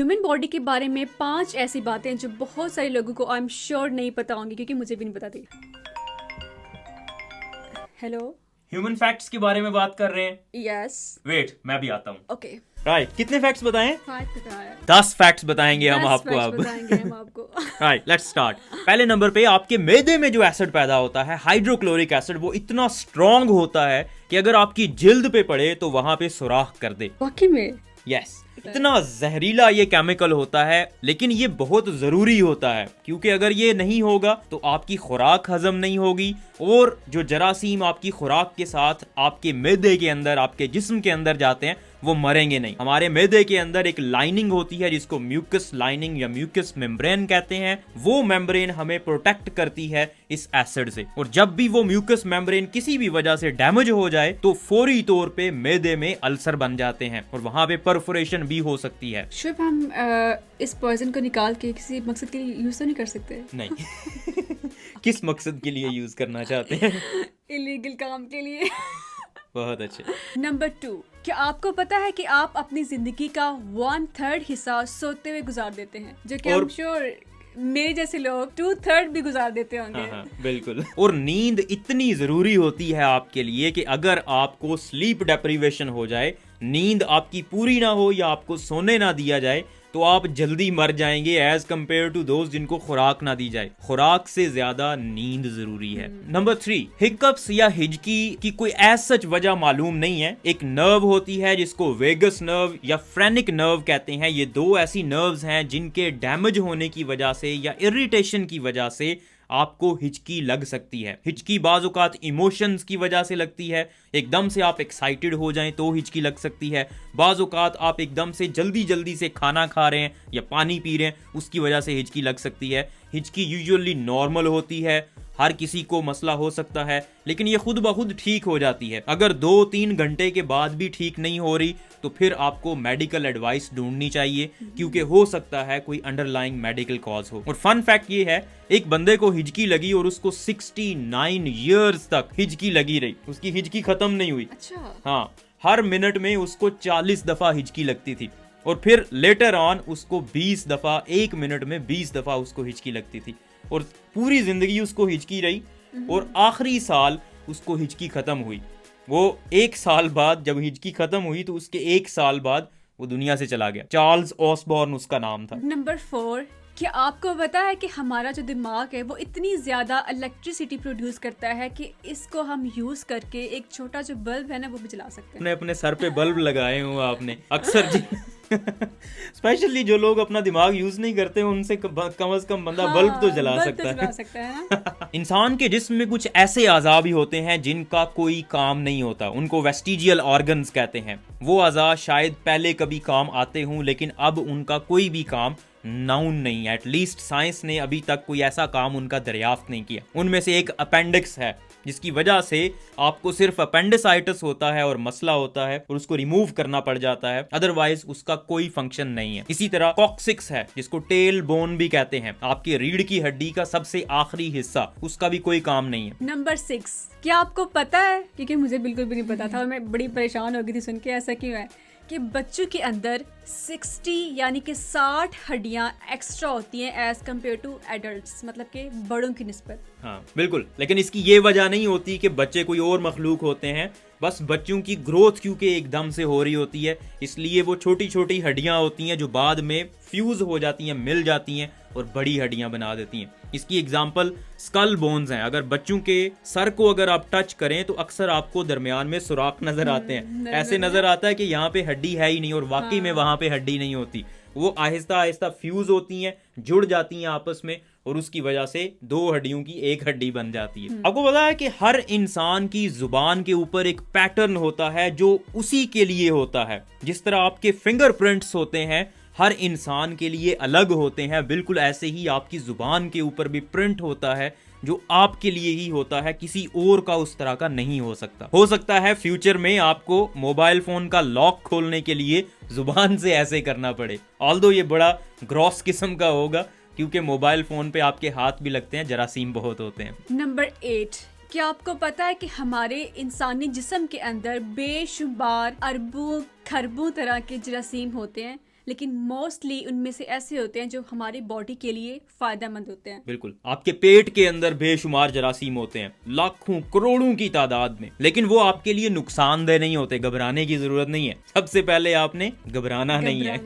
Human body के बारे में 5 ऐसी बातें जो बहुत सारे लोगों को आई एम श्योर नहीं पता होंगी, क्योंकि मुझे भी नहीं पता थी। हेलो, ह्यूमन फैक्ट्स के बारे में बात कर रहे हैं। यस, वेट, मैं भी आता हूँ। ओके। राइट, कितने फैक्ट्स बताएं? 5 बताया। 10 फैक्ट्स बताएंगे हम 10 आपको facts अब। बताएंगे हम आपको। Right, let's start. पहले नंबर पे आपके मैदे में जो एसिड पैदा होता है, हाइड्रोक्लोरिक एसिड, वो इतना स्ट्रांग होता है कि अगर आपकी जिल्द पे पड़े तो वहां पे सुराख कर दे। वाकई में? यस, इतना जहरीला ये केमिकल होता है, लेकिन ये बहुत जरूरी होता है, क्योंकि अगर ये नहीं होगा तो आपकी खुराक हजम नहीं होगी और जो जरासीम आपकी खुराक के साथ आपके मैदे के अंदर, आपके जिस्म के अंदर जाते हैं, वो मरेंगे नहीं। हमारे मैदे के अंदर एक लाइनिंग होती है जिसको म्यूकस लाइनिंग या म्यूकस मेम्ब्रेन कहते हैं। वो मेम्ब्रेन हमें प्रोटेक्ट करती है इस एसिड से, और जब भी वो म्यूकस मेम्ब्रेन किसी भी वजह से डैमेज हो जाए तो फौरी तौर पे मैदे में अल्सर बन जाते हैं और वहां पे परफोरेशन भी हो सकती है। शुभ, हम इस पॉइजन को निकाल के किसी मकसद के लिए यूज तो नहीं कर सकते? नहीं। किस मकसद के लिए यूज करना चाहते हैं? इलीगल काम के लिए। बहुत अच्छे। नंबर 2, क्या आपको पता है कि आप अपनी जिंदगी का 1/3 हिस्सा सोते हुए गुजार देते हैं, जो कि आई एम श्योर मेरे जैसे लोग 2/3 भी गुजार देते होंगे। हाँ, बिल्कुल। और नींद इतनी जरूरी होती है आपके लिए कि अगर आपको स्लीप डेप्रीवेशन हो जाए, नींद आपकी पूरी ना हो या आपको सोने ना दिया जाए, तो आप जल्दी मर जाएंगे एज कंपेयर टू दोस्त जिनको खुराक ना दी जाए। खुराक से ज्यादा नींद जरूरी है। नंबर 3, हिकअप्स या हिजकी की कोई एज सच वजह मालूम नहीं है। एक नर्व होती है जिसको वेगस नर्व या फ्रेनिक नर्व कहते हैं। ये 2 ऐसी नर्व्स हैं जिनके डैमेज होने की वजह से या इरिटेशन की वजह से आपको हिचकी लग सकती है। हिचकी बाज़ औक़ात इमोशंस की वजह से लगती है। एकदम से आप एक्साइटेड हो जाएं तो हिचकी लग सकती है। बाज़ औक़ात आप एकदम से जल्दी से खाना खा रहे हैं या पानी पी रहे हैं, उसकी वजह से हिचकी लग सकती है। हिचकी यूजुअली नॉर्मल होती है, हर किसी को मसला हो सकता है, लेकिन ये खुद ब खुद ठीक हो जाती है। अगर 2-3 घंटे के बाद भी ठीक नहीं हो रही तो फिर आपको मेडिकल एडवाइस ढूंढनी चाहिए, क्योंकि हो सकता है कोई अंडरलाइंग मेडिकल कॉज हो। और फन फैक्ट ये है, एक बंदे को हिचकी लगी और उसको 69 इयर्स तक हिचकी लगी रही, उसकी हिचकी खत्म नहीं हुई। अच्छा। हाँ, हर मिनट में उसको 40 दफा हिचकी लगती थी और फिर लेटर ऑन उसको 20 दफा, 1 मिनट में 20 दफा उसको हिचकी लगती थी और पूरी जिंदगी उसको हिचकी रही और आखिरी साल उसको हिचकी खत्म हुई। वो 1 साल बाद जब हिचकी खत्म हुई तो उसके 1 साल बाद वो दुनिया से चला गया। चार्ल्स ऑसबॉर्न उसका नाम था। नंबर 4, क्या आपको पता है कि हमारा जो दिमाग है वो इतनी ज्यादा इलेक्ट्रिसिटी प्रोड्यूस करता है कि इसको हम यूज करके एक छोटा जो बल्ब है ना वो भी जला सकते हैं। अपने सर पे बल्ब लगाए हो आपने अक्सर जी। स्पेशली जो लोग अपना दिमाग यूज नहीं करते उनसे कम से कम बंदा बल्ब तो जला सकता है ना? इंसान के जिस्म में कुछ ऐसे अज़ा भी होते हैं जिनका कोई काम नहीं होता, उनको वेस्टिजियल ऑर्गन्स कहते हैं। वो अज़ा शायद पहले कभी काम आते हों, लेकिन अब उनका कोई भी काम नाउन नहीं है। एटलीस्ट साइंस ने अभी तक कोई ऐसा काम उनका दरियाफ्त नहीं किया। उनमें से एक अपेंडिक्स है, जिसकी वजह से आपको सिर्फ अपेंडिसाइटिस होता है और मसला होता है और उसको रिमूव करना पड़ जाता है, अदरवाइज उसका कोई फंक्शन नहीं है। इसी तरह कॉक्सिक्स है, जिसको टेल बोन भी कहते हैं, आपकी रीढ़ की हड्डी का सबसे आखिरी हिस्सा, उसका भी कोई काम नहीं है। नंबर 6, क्या आपको पता है, क्योंकि मुझे बिल्कुल भी नहीं पता था और मैं बड़ी परेशान हो गई थी सुन के ऐसा क्यों है, कि बच्चों के अंदर 60 यानी कि 60 हड्डियां एक्स्ट्रा होती हैं एज कम्पेयर टू एडल्ट्स, मतलब कि बड़ों की निस्बत। हाँ बिल्कुल, लेकिन इसकी ये वजह नहीं होती कि बच्चे कोई और मखलूक होते हैं, बस बच्चों की ग्रोथ क्योंकि एकदम से हो रही होती है, इसलिए वो छोटी छोटी हड्डियां होती हैं जो बाद में फ्यूज हो जाती हैं, मिल जाती हैं और बड़ी हड्डियां बना देती हैं। इसकी एग्जांपल स्कल बोन्स हैं। अगर बच्चों के सर को अगर आप टच करें तो अक्सर आपको दरमियान में सुराख नजर आते हैं, ऐसे नजर आता है कि यहाँ पे हड्डी है ही नहीं और वाकई में वहां पे हड्डी नहीं होती। वो आहिस्ता आहिस्ता फ्यूज होती हैं, जुड़ जाती हैं आपस में और उसकी वजह से 2 हड्डियों की 1 हड्डी बन जाती है। आपको पता है कि हर इंसान की जुबान के ऊपर एक पैटर्न होता है जो उसी के लिए होता है। जिस तरह आपके फिंगरप्रिंट्स होते हैं हर इंसान के लिए अलग होते हैं, बिल्कुल ऐसे ही आपकी जुबान के ऊपर भी प्रिंट होता है जो आपके लिए ही होता है, किसी और का उस तरह का नहीं हो सकता। हो सकता है फ्यूचर में आपको मोबाइल फोन का लॉक खोलने के लिए जुबान से ऐसे करना पड़े, ऑल्दो ये बड़ा ग्रॉस किस्म का होगा क्योंकि मोबाइल फोन पे आपके हाथ भी लगते हैं, जरासीम बहुत होते हैं। नंबर 8, क्या आपको पता है कि हमारे इंसानी जिस्म के अंदर बेशुमार अरबों खरबों तरह के जरासीम होते हैं लेकिन मोस्टली उनमें से ऐसे होते हैं जो हमारी बॉडी के लिए फायदेमंद होते हैं। बिल्कुल, आपके पेट के अंदर बेशुमार जरासीम होते हैं, लाखों करोड़ों की तादाद में, लेकिन वो आपके लिए नुकसानदेह नहीं होते। घबराने की जरूरत नहीं है, सबसे पहले आपने घबराना नहीं है।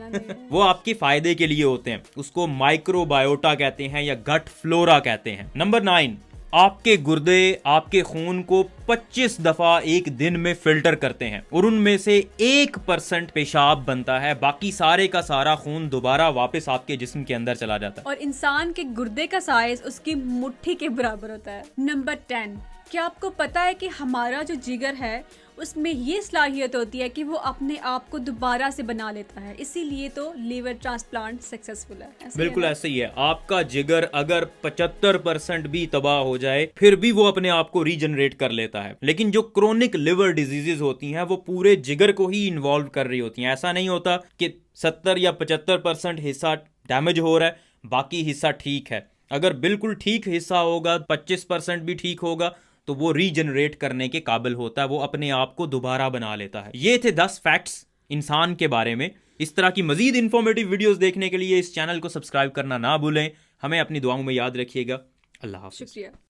वो आपके फायदे के लिए होते हैं। उसको माइक्रोबायोटा कहते हैं या गट फ्लोरा कहते हैं। नंबर 9, आपके गुर्दे आपके खून को 25 दफा एक दिन में फिल्टर करते हैं और उनमें से 1% पेशाब बनता है, बाकी सारे का सारा खून दोबारा वापस आपके जिस्म के अंदर चला जाता है। और इंसान के गुर्दे का साइज उसकी मुट्ठी के बराबर होता है। नंबर 10, क्या आपको पता है कि हमारा जो जिगर है उसमें ये सलाहियत होती है कि वो अपने आप को दोबारा से बना लेता है, इसीलिए तो लीवर ट्रांसप्लांट सक्सेसफुल है। बिल्कुल ऐसे ही है। आपका जिगर अगर 75% भी तबाह हो जाए फिर भी वो अपने आप को रीजनरेट कर लेता है। लेकिन जो क्रोनिक लिवर डिजीजेस होती हैं वो पूरे जिगर को ही इन्वॉल्व कर रही होती हैं। ऐसा नहीं होता कि 70 या 75% हिस्सा डैमेज हो रहा है, बाकी हिस्सा ठीक है। अगर बिल्कुल ठीक हिस्सा होगा, 25% भी ठीक होगा, तो वो रीजनरेट करने के काबिल होता है, वो अपने आप को दोबारा बना लेता है। ये थे 10 फैक्ट्स इंसान के बारे में। इस तरह की मजीद इंफॉर्मेटिव वीडियोस देखने के लिए इस चैनल को सब्सक्राइब करना ना भूलें। हमें अपनी दुआओं में याद रखिएगा। अल्लाह हाफ़िज़। शुक्रिया।